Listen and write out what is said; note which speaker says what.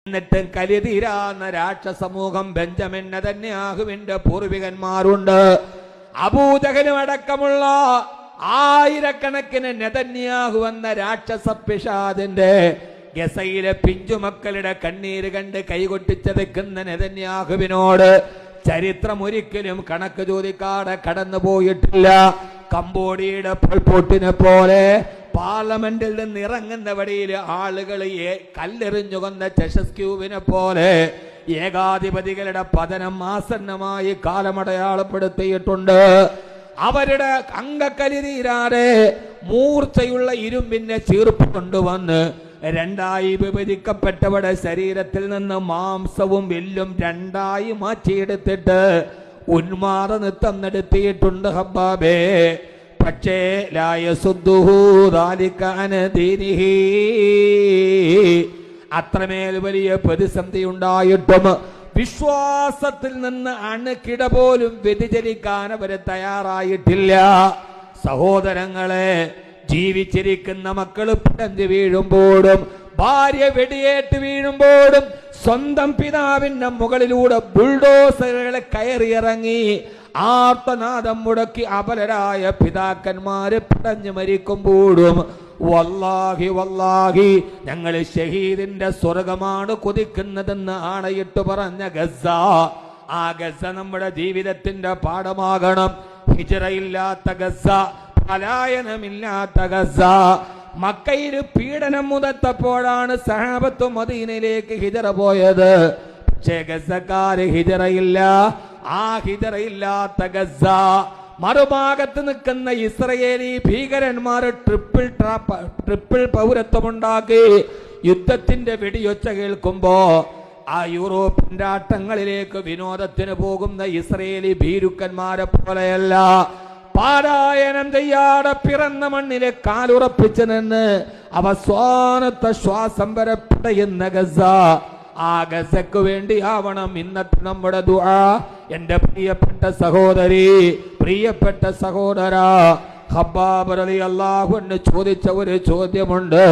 Speaker 1: എന്നിട്ട് കലിതീരാന്ന രാക്ഷസമൂഹം ബെഞ്ചമിൻ നെതന്യാഹുവിന്റെ പൂർവികന്മാരുണ്ട്. അബൂജഹലും അടക്കമുള്ള ആയിരക്കണക്കിന് നെതന്യാഹു എന്ന രാക്ഷസ പിശാചിന്റെ ഗസയിലെ പിഞ്ചുമക്കളുടെ കണ്ണീര് കണ്ട് കൈകൊട്ടിച്ചതയ്ക്കുന്ന നെതന്യാഹുവിനോട് ചരിത്രം ഒരിക്കലും കണക്ക് ചോദിക്കാതെ കടന്നു പോയിട്ടില്ല. കംബോഡിയയുടെ പോൾപോട്ടിനെ പോലെ പാർലമെന്റിൽ നിന്ന് ഇറങ്ങുന്ന വഴിയിൽ ആളുകൾ കല്ലെറിഞ്ഞു കൊന്ന ചെഷസ്ക്യൂവിനെ പോലെ ഏകാധിപതികളുടെ പതനം ആസന്നമായി കാലമടയാളപ്പെടുത്തിയിട്ടുണ്ട്. അവരുടെ അംഗക്കലി തീരാതെ മൂർച്ചയുള്ള ഇരുമ്പിന്റെ ചീർപ്പ് കൊണ്ടുവന്ന് രണ്ടായി വിഭജിക്കപ്പെട്ടവരുടെ ശരീരത്തിൽ നിന്ന് മാംസവും എല്ലും രണ്ടായി മാറ്റിയെടുത്തിട്ട് ഉന്മാദ നൃത്തം നടത്തിയിട്ടുണ്ട് ഹബ്ബാബേ. പക്ഷേ അത്രമേൽ വലിയ പ്രതിസന്ധി ഉണ്ടായിട്ടും വിശ്വാസത്തിൽ നിന്ന് അണുകിട പോലും വ്യതിചലിക്കാൻ അവര് തയ്യാറായിട്ടില്ല. സഹോദരങ്ങളെ, ജീവിച്ചിരിക്കുന്ന മക്കൾ പിടഞ്ഞു വീഴുമ്പോഴും ഭാര്യ വെടിയേറ്റ് വീഴുമ്പോഴും സ്വന്തം പിതാവിന്റെ മുകളിലൂടെ ബുൾഡോസറുകളെ കയറിയിറങ്ങി ആർത്തനാദം മുടക്കി അപലരായ പിതാക്കന്മാര് പിടഞ്ഞു മരിക്കുമ്പോഴും വല്ലാഹി വല്ലാഹി ഞങ്ങൾ ഷഹീദിന്റെ സ്വർഗമാണ് കൊതിക്കുന്നതെന്ന് ആണയിട്ട് പറഞ്ഞ ഗസ, ആ ഗസ നമ്മുടെ ജീവിതത്തിന്റെ പാഠമാകണം. ഹിജ്റയില്ലാത്ത ഗസ, പലായനമില്ലാത്ത ഗസ. മക്കയിൽ പീഡനം മുതത്തപ്പോഴാണ് സഹാബത്ത് മദീനയിലേക്ക് ഹിജ്റ പോയത്. പക്ഷേ ഗസക്കാര് ഹിജ്റയില്ല. ആ ഹിജ്റയില്ലാത്ത ഗസ, മറുഭാഗത്ത് നിൽക്കുന്ന ഇസ്രയേലി ഭീകരന്മാർ ട്രിപ്പിൾ പൗരത്വമുണ്ടാക്കി യുദ്ധത്തിന്റെ വെടിയൊച്ച കേൾക്കുമ്പോ ആ യൂറോപ്യൻ രാഷ്ട്രങ്ങളിലേക്ക് വിനോദത്തിന് പോകുന്ന ഇസ്രയേലി ഭീരുക്കന്മാരെ പോലെയല്ല, പാരായണം ചെയ്യാതെ പിറന്ന മണ്ണിലെ കാലുറപ്പിച്ചു നിന്ന് അവസാനത്തെ ശ്വാസം വരെ പിടയുന്ന ഗസ. ആ ഗസക്ക് വേണ്ടിയാവണം ഇന്നത്തെ നമ്മുടെ ദുആ. എന്റെ പ്രിയപ്പെട്ട സഹോദരി, പ്രിയപ്പെട്ട സഹോദര, ഖബ്ബാബ് റളിയല്ലാഹു അൻഹു ചോദിച്ച ഒരു ചോദ്യമുണ്ട്.